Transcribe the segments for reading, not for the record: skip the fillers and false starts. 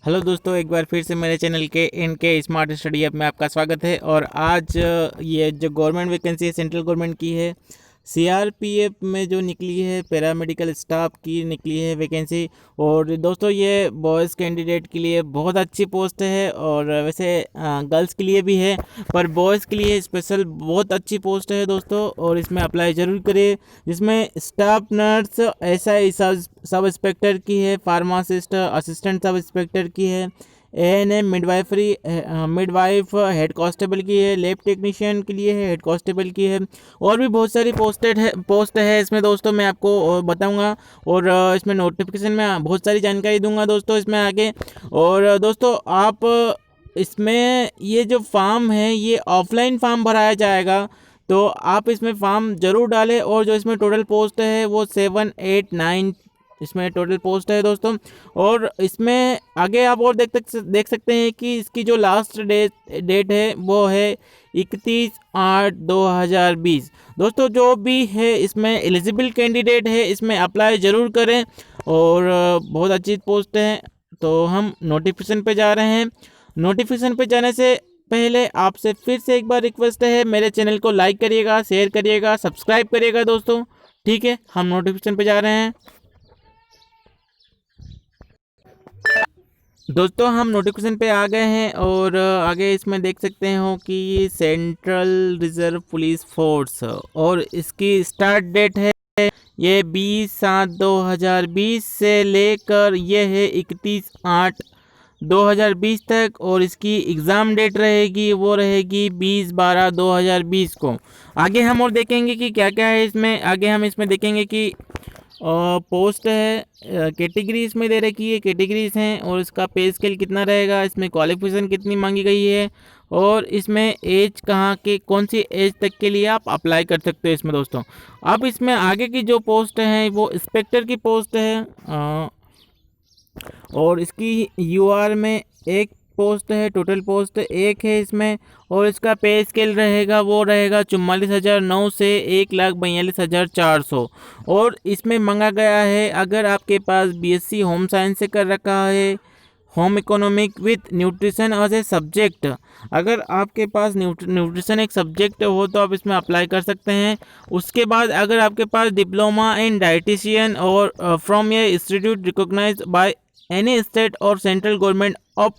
Hello दोस्तों, एक बार फिर से मेरे चैनल के इनके स्मार्ट स्टडी ऐप में आपका स्वागत है। और आज ये जो गवर्नमेंट वैकेंसी है सेंट्रल गवर्नमेंट की है, सीआरपीएफ में जो निकली है पैरामेडिकल स्टाफ की निकली है वैकेंसी। और दोस्तों ये बॉयज़ कैंडिडेट के लिए बहुत अच्छी पोस्ट है और वैसे गर्ल्स के लिए भी है, पर बॉयज़ के लिए स्पेशल बहुत अच्छी पोस्ट है दोस्तों। और इसमें अप्लाई ज़रूर करें, जिसमें staff nurse SI sub inspector की है, फार्मासिस्ट असिस्टेंट सब इंस्पेक्टर की है, एएनएम मिडवाइफ हेड कांस्टेबल की है, लैब टेक्नीशियन के लिए है, हेड कांस्टेबल की है, और भी बहुत सारी पोस्ट है इसमें दोस्तों। मैं आपको बताऊंगा और इसमें नोटिफिकेशन में बहुत सारी जानकारी दूंगा दोस्तों इसमें आगे। और दोस्तों आप इसमें ये जो फॉर्म है ये ऑफलाइन फॉर्म भराया जाएगा, तो आप इसमें फॉर्म ज़रूर डालें। और जो इसमें टोटल पोस्ट है वो 7, 8, 9 इसमें टोटल पोस्ट है दोस्तों। और इसमें आगे आप और देख सकते हैं कि इसकी जो लास्ट डेट है वो है 31/8/2020। दोस्तों जो भी है इसमें एलिजिबल कैंडिडेट है इसमें अप्लाई ज़रूर करें और बहुत अच्छी पोस्ट है। तो हम नोटिफिकेशन पे जा रहे हैं। नोटिफिकेशन पे जाने से पहले आपसे फिर से एक बार रिक्वेस्ट है, मेरे चैनल को लाइक करिएगा, शेयर करिएगा, सब्सक्राइब करिएगा दोस्तों। ठीक है, हम नोटिफिकेशन पे जा रहे हैं दोस्तों। हम नोटिफिकेशन पे आ गए हैं और आगे इसमें देख सकते हो कि सेंट्रल रिजर्व पुलिस फोर्स, और इसकी स्टार्ट डेट है ये 20/7/2020 से लेकर ये है 31/8/2020 तक। और इसकी एग्ज़ाम डेट रहेगी वो रहेगी 20/12/2020 को। आगे हम और देखेंगे कि क्या क्या है इसमें। आगे हम इसमें देखेंगे कि पोस्ट है, कैटेगरी इसमें दे रखी है, कैटेगरीज हैं, और इसका पे स्केल कितना रहेगा, इसमें क्वालिफिकेशन कितनी मांगी गई है, और इसमें एज कहाँ के कौन सी एज तक के लिए आप अप्लाई कर सकते हो इसमें दोस्तों। अब इसमें आगे की जो पोस्ट है वो इंस्पेक्टर की पोस्ट है, और इसकी यूआर में एक पोस्ट है, टोटल पोस्ट एक है इसमें। और इसका पे स्केल रहेगा वो रहेगा 44,900 से 1,42,400। और इसमें मांगा गया है अगर आपके पास बीएससी होम साइंस से कर रखा है, home economic with nutrition as a subject, अगर आपके पास न्यूट्रिशन एक सब्जेक्ट हो तो आप इसमें अप्लाई कर सकते हैं। उसके बाद अगर आपके पास डिप्लोमा इन डाइटिशियन और from a institute recognised by any state और सेंट्रल गवर्नमेंट ऑफ,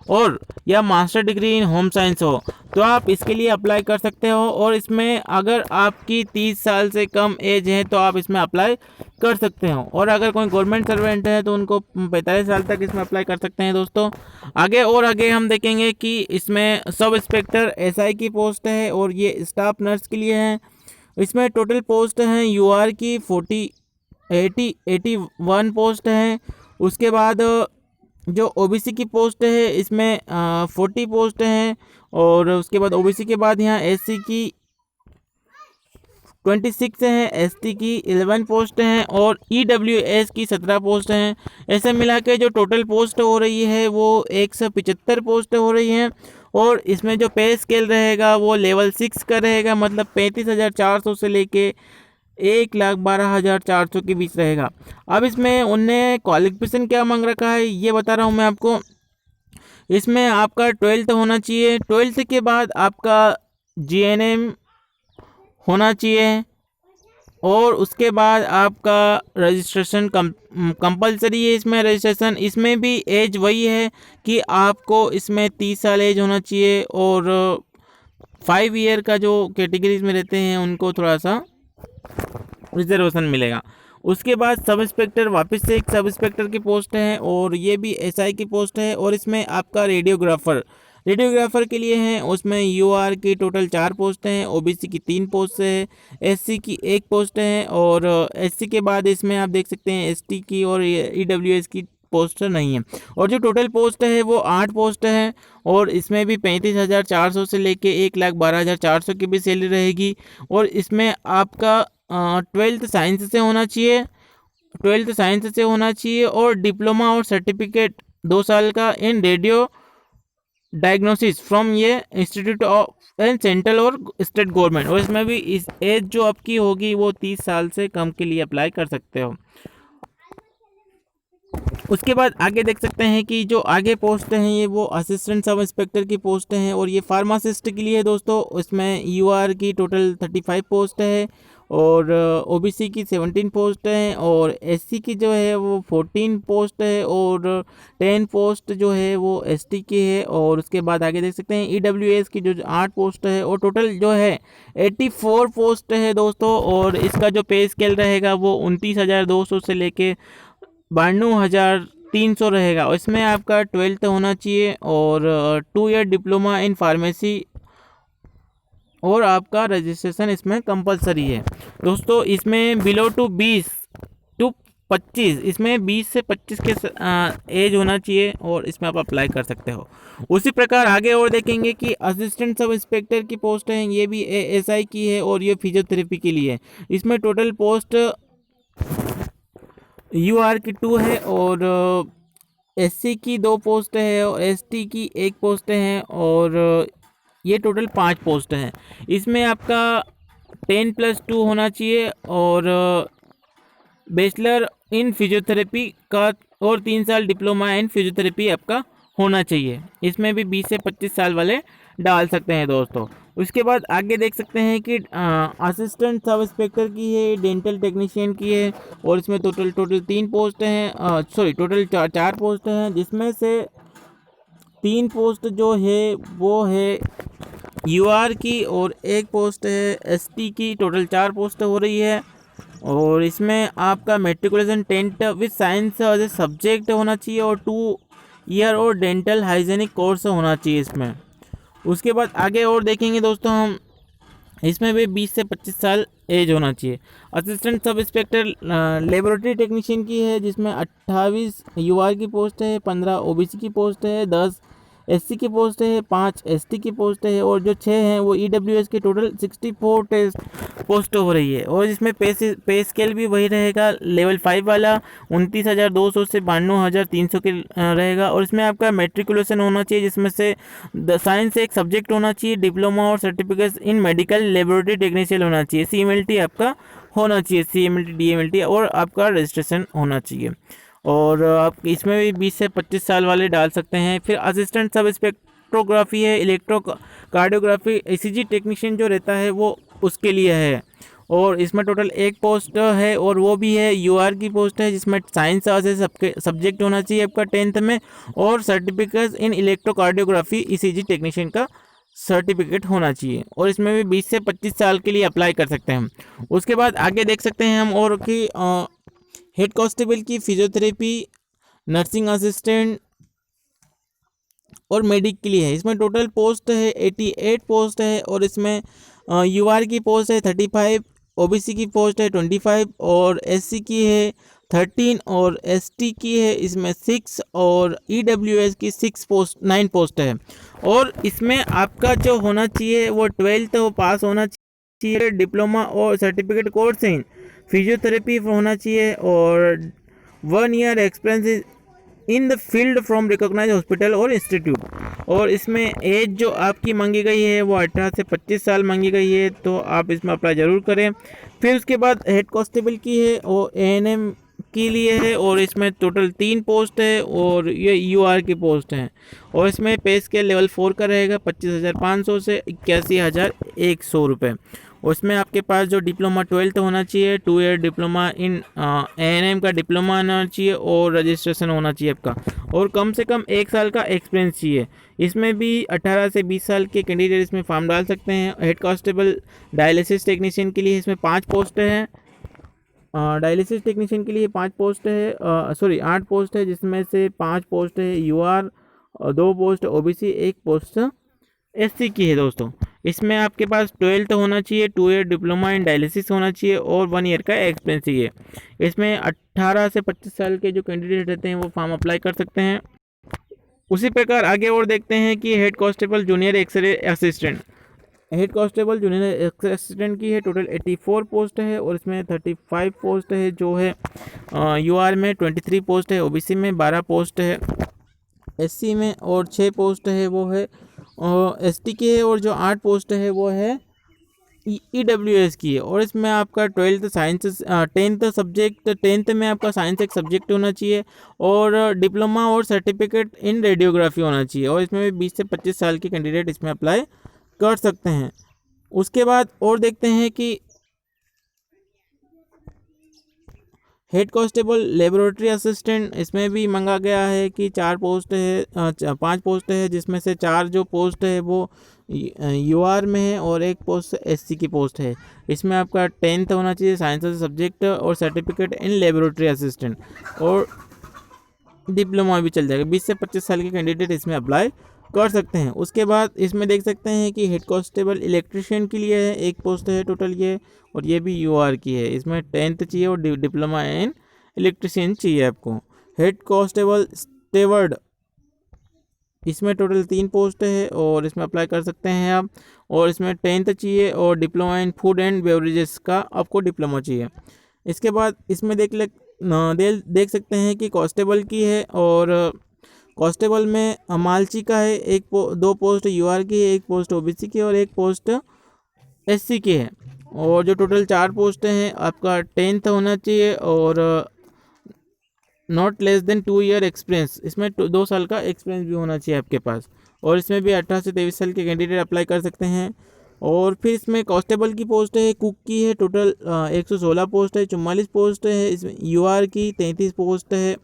और या master degree in home science हो तो आप इसके लिए अप्लाई कर सकते हो। और इसमें अगर आपकी 30 साल से कम एज है तो आप इसमें अप्लाई कर सकते हो। और अगर कोई गवर्नमेंट सर्वेंट है तो उनको 45 साल तक इसमें अप्लाई कर सकते हैं दोस्तों। आगे हम देखेंगे कि इसमें सब इंस्पेक्टर एसआई की पोस्ट है और ये स्टाफ नर्स के लिए है। इसमें टोटल पोस्ट हैं यूआर की 81 पोस्ट हैं। उसके बाद जो ओबीसी की पोस्ट है इसमें 40 पोस्ट हैं। और उसके बाद ओबीसी के बाद यहाँ एससी की 26 हैं, एसटी की 11 पोस्ट हैं और ईडब्ल्यूएस की 17 पोस्ट हैं। ऐसे मिला के जो टोटल पोस्ट हो रही है वो 175 पोस्ट हो रही हैं। और इसमें जो पे स्केल रहेगा वो लेवल 6 का रहेगा, मतलब 35,400 से लेके 1,12,400 के बीच रहेगा। अब इसमें उनने क्वालिफिकेशन क्या मांग रखा है ये बता रहा हूँ मैं आपको। इसमें आपका 12th होना चाहिए, 12th के बाद आपका जीएनएम होना चाहिए, और उसके बाद आपका रजिस्ट्रेशन कंपलसरी है इसमें रजिस्ट्रेशन। इसमें भी एज वही है कि आपको इसमें 30 साल एज होना चाहिए, और 5 ईयर का जो कैटेगरीज में रहते हैं उनको थोड़ा सा रिजर्वेशन मिलेगा। उसके बाद सब इंस्पेक्टर, वापस से एक सब इंस्पेक्टर की पोस्ट है और ये भी एसआई की पोस्ट है। और इसमें आपका रेडियोग्राफर के लिए है, उसमें यूआर की टोटल 4 पोस्ट हैं, ओबीसी की 3 पोस्ट है, एससी की 1 पोस्ट है, और एससी के बाद इसमें आप देख सकते हैं एसटी की और ईडब्ल्यूएस की पोस्ट नहीं है। और जो टोटल पोस्ट है वो 8 पोस्ट है, और इसमें भी 35,400 से लेके 1,12,400 की भी सैलरी रहेगी। और इसमें आपका 12th साइंस से होना चाहिए, 12th साइंस से होना चाहिए, और डिप्लोमा और सर्टिफिकेट 2 साल का इन रेडियो डायग्नोसिस फ्रॉम ये इंस्टीट्यूट ऑफ एंड सेंट्रल और स्टेट गवर्नमेंट। और इसमें भी इस एज जो आपकी होगी वो 30 साल से कम के लिए अप्लाई कर सकते हो। उसके बाद आगे देख सकते हैं कि जो आगे पोस्ट हैं ये वो असिस्टेंट सब इंस्पेक्टर की पोस्ट हैं, और ये फार्मासिस्ट के लिए है दोस्तों। इसमें यूआर की टोटल 35 पोस्ट है, और ओबीसी की 17 पोस्ट है, और एससी की जो है वो 14 पोस्ट है, और 10 पोस्ट जो है वो एसटी की है। और उसके बाद आगे देख सकते हैं ईडब्ल्यूएस की जो 8 पोस्ट है, और टोटल जो है 84 पोस्ट है दोस्तों। और इसका जो पे स्केल रहेगा वो 29,200 से लेके 92,300 रहेगा। और इसमें आपका 12th होना चाहिए, और 2 ईयर डिप्लोमा इन फार्मेसी, और आपका रजिस्ट्रेशन इसमें कंपलसरी है दोस्तों। इसमें बिलो टू 20 टू 25, इसमें 20 से 25 के एज होना चाहिए, और इसमें आप अप्लाई कर सकते हो। उसी प्रकार आगे और देखेंगे कि असिस्टेंट सब इंस्पेक्टर की पोस्ट है, ये भी एएसआई की है, और ये फिजियोथेरेपी के लिए है। इसमें टोटल पोस्ट यूआर की 2 है, और एससी की 2 पोस्ट है, और एसटी की 1 पोस्ट है, और ये टोटल 5 पोस्ट हैं। इसमें आपका 10+2 होना चाहिए, और बैचलर इन फिजियोथेरेपी का, और 3 साल डिप्लोमा इन फिजियोथेरेपी आपका होना चाहिए। इसमें भी 20 से 25 साल वाले डाल सकते हैं दोस्तों। उसके बाद आगे देख सकते हैं कि असिस्टेंट सब इंस्पेक्टर की है, डेंटल टेक्नीशियन की है, और इसमें टोटल 3 पोस्ट हैं, टोटल 4 पोस्ट हैं, जिसमें से 3 पोस्ट जो है वो है यूआर की, और 1 पोस्ट है एसटी की। टोटल 4 पोस्ट हो रही है, और इसमें आपका matriculation 10th with science as a subject होना चाहिए, और 2 ईयर और डेंटल हाइजेनिक कोर्स होना चाहिए इसमें। उसके बाद आगे और देखेंगे दोस्तों हम, इसमें भी 20 से 25 साल एज होना चाहिए। Assistant sub inspector laboratory technician की है, जिसमें 28 यूआर की पोस्ट है, 15 ओबीसी की पोस्ट है, 10 एससी की पोस्ट है, 5 एसटी की पोस्ट है, और जो 6 हैं वो ईडब्ल्यूएस की टोटल 64 टेस्ट पोस्ट हो रही है। और इसमें पे स्केल भी वही रहेगा, लेवल 5 वाला 29,200 से 92,300 के रहेगा। और इसमें आपका मेट्रिकुलेशन होना चाहिए, जिसमें से साइंस एक सब्जेक्ट होना चाहिए, डिप्लोमा और certificate in medical laboratory technician होना चाहिए, सीएमएलटी आपका होना चाहिए, सीएमएलटी डीएमएलटी, और आपका रजिस्ट्रेशन होना चाहिए। और आप इसमें भी 20 से 25 साल वाले डाल सकते हैं। फिर असिस्टेंट सब स्पेक्ट्रोग्राफी है, इलेक्ट्रो कार्डियोग्राफी, ईसीजी टेक्नीशियन जो रहता है वो उसके लिए है। और इसमें टोटल 1 पोस्ट है, और वो भी है यूआर की पोस्ट है, जिसमें साइंस से सबके सब्जेक्ट होना चाहिए आपका 10th में, और certificate in electro cardiography ECG technician का सर्टिफिकेट होना चाहिए। और इसमें भी 20 से 25 साल के लिए अप्लाई कर सकते हैं हम। उसके बाद आगे देख सकते हैं हम, और कि हेड कांस्टेबल की फिजियोथेरेपी, नर्सिंग असिस्टेंट और मेडिक के लिए है। इसमें टोटल पोस्ट है 88 पोस्ट है, और इसमें यूआर की पोस्ट है 35, ओबीसी की पोस्ट है 25, और एससी की है 13, और एसटी की है इसमें 6, और ईडब्ल्यूएस की 9 पोस्ट है। और इसमें आपका जो होना चाहिए वो 12th वो पास होना चाहिए, डिप्लोमा और सर्टिफिकेट कोर्स इन फिजियोथेरेपी होना चाहिए, और 1 year experience in the field from recognise hospital और इंस्टीट्यूट। और इसमें एज जो आपकी मांगी गई है वो 18 से 25 साल मांगी गई है, तो आप इसमें अप्लाई ज़रूर करें। फिर उसके बाद हेड कांस्टेबल की है, वो एएनएम के लिए है, और इसमें टोटल 3 पोस्ट है, और ये यूआर की पोस्ट हैं। और इसमें पे स्केल लेवल 4 का रहेगा, 25,500 से 81,100 रुपये। उसमें आपके पास जो डिप्लोमा 12th होना चाहिए, 2 ईयर डिप्लोमा इन एएनएम का डिप्लोमा होना चाहिए, और रजिस्ट्रेशन होना चाहिए आपका, और कम से कम 1 साल का एक्सपीरियंस चाहिए। इसमें भी 18 से 20 साल के कैंडिडेट इसमें फॉर्म डाल सकते हैं। हेड कांस्टेबल डायलिसिस टेक्नीशियन के लिए इसमें 5 पोस्ट हैं, डायलिसिस टेक्नीशियन के लिए 5 पोस्ट है, 8 पोस्ट है, जिसमें से 5 पोस्ट है UR, 2 post OBC, 1 post SC की है दोस्तों। इसमें आपके पास 12th होना चाहिए, 2 ईयर डिप्लोमा इन डायलिसिस होना चाहिए, और 1 ईयर का एक्सपीरियंस चाहिए। इसमें 18 से 25 साल के जो कैंडिडेट रहते हैं वो फॉर्म अप्लाई कर सकते हैं। उसी प्रकार आगे और देखते हैं कि head constable junior X-ray assistant, head constable junior X-ray assistant की है, टोटल 84 पोस्ट है, और इसमें 35 पोस्ट है जो है यूआर में, 23 पोस्ट है, ओबीसी में 12 पोस्ट है, एससी में, और 6 पोस्ट है वो है एसटी की है, और जो 8 पोस्ट है वो है EWS की है। और इसमें आपका 12th साइंस 10th में आपका साइंस एक सब्जेक्ट होना चाहिए, और डिप्लोमा और सर्टिफिकेट इन रेडियोग्राफी होना चाहिए, और इसमें भी 20 से 25 साल के कैंडिडेट इसमें अप्लाई कर सकते हैं। उसके बाद और देखते हैं कि हेड कांस्टेबल लेबोरेटरी असिस्टेंट, इसमें भी मांगा गया है कि 4 पोस्ट है, 5 पोस्ट है, जिसमें से 4 जो पोस्ट है वो यूआर में है और एक पोस्ट एससी की पोस्ट है। इसमें आपका 10th होना चाहिए साइंस सब्जेक्ट और सर्टिफिकेट इन लेबोरेटरी असिस्टेंट, और डिप्लोमा भी चल जाएगा। 20 से 25 साल के कैंडिडेट इसमें अप्लाई कर सकते हैं। उसके बाद इसमें देख सकते हैं कि हेड कांस्टेबल इलेक्ट्रिशियन के लिए है, एक पोस्ट है टोटल ये, और ये भी यूआर की है। इसमें 10th चाहिए और डिप्लोमा इन इलेक्ट्रिशियन चाहिए आपको। हेड कांस्टेबल स्टेवर्ड, इसमें टोटल 3 पोस्ट है और इसमें अप्लाई कर सकते हैं आप, और इसमें 10th चाहिए और diploma in food and beverages का आपको डिप्लोमा चाहिए। इसके बाद इसमें देख सकते हैं कि कांस्टेबल की है, और कांस्टेबल में अमालची का है, 2 पोस्ट यूआर की है, एक पोस्ट ओबीसी की और एक पोस्ट एससी की है। और जो टोटल 4 पोस्ट हैं आपका 10th होना चाहिए और not less than 2 year experience, इसमें 2 साल का एक्सपीरियंस भी होना चाहिए आपके पास, और इसमें भी 18 से 23 साल के कैंडिडेट अप्लाई कर सकते हैं। और फिर इसमें कांस्टेबल की पोस्ट है, कुक की है, टोटल 116 पोस्ट है, 44 पोस्ट है। इसमें यूआर की 33 पोस्ट है,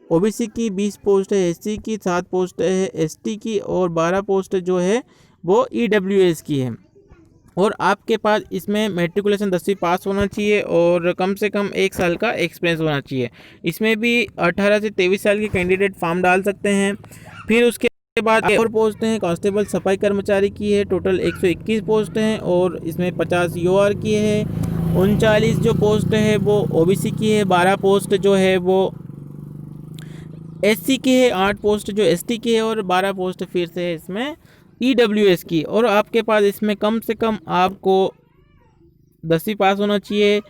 ओबीसी की 20 पोस्ट है, एससी की 7 पोस्ट है, एसटी की और 12 पोस्ट जो है वो ईडब्ल्यूएस की है। और आपके पास इसमें मेट्रिकुलेशन 10वीं पास होना चाहिए और कम से कम 1 साल का एक्सपीरियंस होना चाहिए। इसमें भी 18 से 23 साल के कैंडिडेट फॉर्म डाल सकते हैं। फिर उसके बाद और पोस्ट हैं, कांस्टेबल सफाई कर्मचारी की है, टोटल 121 पोस्ट हैं और इसमें 50 यूआर की है, 39 जो पोस्ट है वो ओबीसी की है, 12 पोस्ट जो है वो एससी की है, 8 पोस्ट जो एसटी की है और 12 पोस्ट फिर से है इसमें ईडब्ल्यूएस की। और आपके पास इसमें कम से कम आपको 10वीं पास होना चाहिए,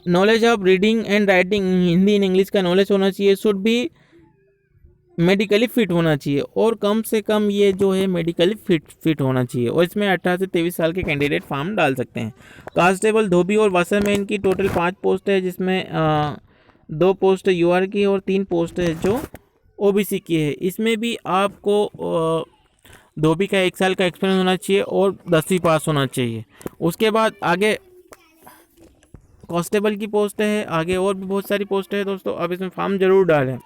knowledge of reading and writing Hindi and English का नॉलेज होना चाहिए, शुड बी मेडिकली फिट होना चाहिए, और कम से कम ये जो है मेडिकली फिट होना चाहिए। और इसमें 18 से 23 साल के कैंडिडेट फॉर्म डाल सकते हैं। कांस्टेबल धोबी और वाशरमैन की टोटल 5 पोस्ट है, जिसमें 2 पोस्ट यूआर की और 3 पोस्ट है जो ओबीसी की है। इसमें भी आपको धोबी का 1 साल का एक्सपीरियंस होना चाहिए और 10वीं पास होना चाहिए। उसके बाद आगे कांस्टेबल की पोस्ट है, आगे और भी बहुत सारी पोस्ट है दोस्तों, आप इसमें फॉर्म जरूर डालें।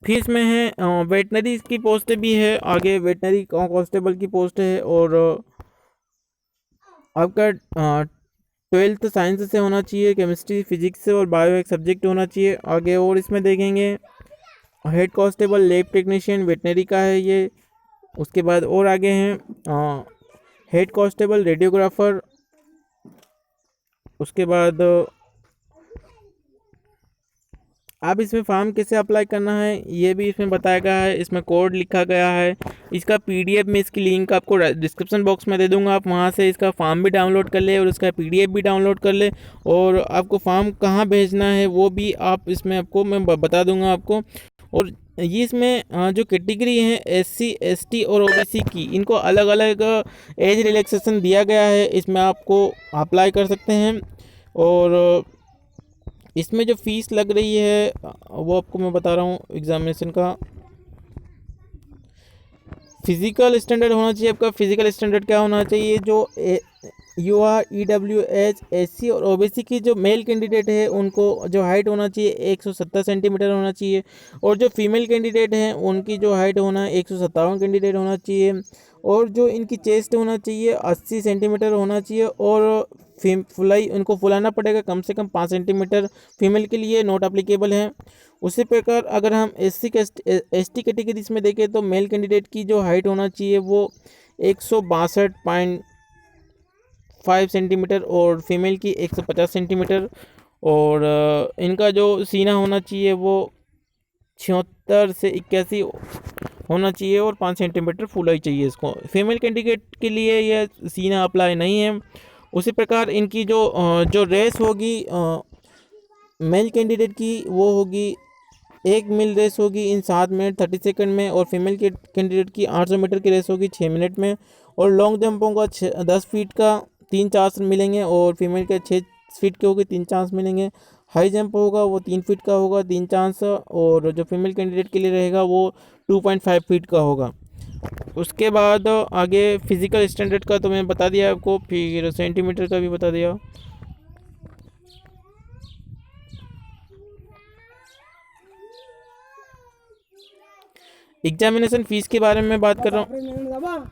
फिर इसमें है वेटनरी की पोस्ट भी है, आगे वेटनरी कांस्टेबल की पोस्ट है, और आपका 12th साइंस से होना चाहिए, केमिस्ट्री फिजिक्स से और बायो एक सब्जेक्ट होना चाहिए आगे। और इसमें देखेंगे head constable lab technician veterinary का है ये। उसके बाद और आगे हैं हेड कांस्टेबल रेडियोग्राफर। उसके बाद आप इसमें फॉर्म कैसे अप्लाई करना है ये भी इसमें बताया गया है, इसमें कोड लिखा गया है। इसका पीडीएफ में इसकी लिंक आपको डिस्क्रिप्शन बॉक्स में दे दूंगा, आप वहां से इसका फॉर्म भी डाउनलोड कर ले और इसका पीडीएफ भी डाउनलोड कर ले, और आपको फॉर्म कहाँ भेजना है वो भी आप इसमें आपको मैं बता दूंगा आपको। और ये इसमें जो कैटेगरी है एससी एसटी और ओबीसी की, इनको अलग अलग एज रिलैक्सेशन दिया गया है, इसमें आपको अप्लाई कर सकते हैं। और इसमें जो फीस लग रही है वो आपको मैं बता रहा हूँ। एग्जामिनेशन का फिजिकल स्टैंडर्ड होना चाहिए, आपका फिजिकल स्टैंडर्ड क्या होना चाहिए, जो यूआर ईडब्ल्यूएच एससी और ओबीसी की जो मेल कैंडिडेट है उनको जो हाइट होना चाहिए 170 सेंटीमीटर होना चाहिए, और जो फीमेल कैंडिडेट हैं उनकी जो हाइट होना है 157 कैंडिडेट होना चाहिए, और जो इनकी चेस्ट होना चाहिए 80 सेंटीमीटर होना चाहिए, और फुलाई उनको फुलाना पड़ेगा कम से कम 5 सेंटीमीटर, फीमेल के लिए नॉट अप्लीकेबल है। उसी प्रकार अगर हम एसटी कैटेगरीज में देखें तो मेल कैंडिडेट की जो हाइट होना चाहिए वो 162.5 सेंटीमीटर और फीमेल की 150 सेंटीमीटर, और इनका जो सीना होना चाहिए वो 76 से 81 होना चाहिए और 5 सेंटीमीटर फुलाई चाहिए इसको। फीमेल कैंडिडेट के लिए यह सीना अप्लाई नहीं है। उसी प्रकार इनकी जो रेस होगी मेल कैंडिडेट की वो होगी 1 मील रेस होगी इन 7 मिनट 30 सेकंड में, और फीमेल के कैंडिडेट की 800 मीटर की रेस होगी 6 मिनट में, और लॉन्ग जंप होगा 10 फीट का 3 चांस मिलेंगे और फीमेल के 6 फीट के होंगे 3 चांस मिलेंगे। हाई जंप होगा वो 3 फीट का होगा 3 चांस, और जो फीमेल कैंडिडेट के लिए रहेगा वो 2.5 फीट का होगा। उसके बाद आगे फिजिकल स्टैंडर्ड का तो मैं बता दिया आपको, फिर सेंटीमीटर का भी बता दिया। एग्जामिनेशन फ़ीस के बारे में बात कर रहा हूँ।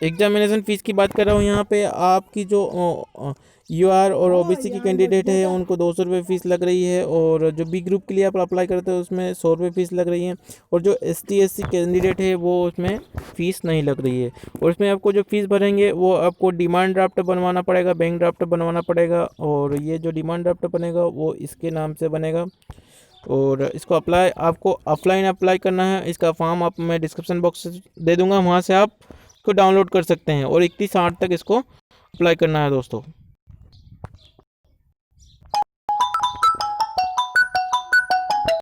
एग्जामिनेशन फ़ीस की बात कर रहा हूँ यहाँ पे। आपकी जो UR और OBC की कैंडिडेट है उनको 200 रुपये फ़ीस लग रही है, और जो B ग्रुप के लिए आप अप्लाई करते हो उसमें 100 रुपये फ़ीस लग रही है, और जो ST SC कैंडिडेट है वो उसमें फ़ीस नहीं लग रही है। और इसमें आपको जो फ़ीस भरेंगे वो आपको डिमांड ड्राफ्ट बनवाना पड़ेगा, बैंक ड्राफ्ट बनवाना पड़ेगा, और ये जो डिमांड ड्राफ्ट बनेगा वो इसके नाम से बनेगा। और इसको अप्लाई आपको ऑफलाइन अप्लाई करना है। इसका फॉर्म आप मैं डिस्क्रिप्शन बॉक्स दे दूंगा, वहाँ से आप इसको डाउनलोड कर सकते हैं, और 31/8 तक इसको अप्लाई करना है दोस्तों।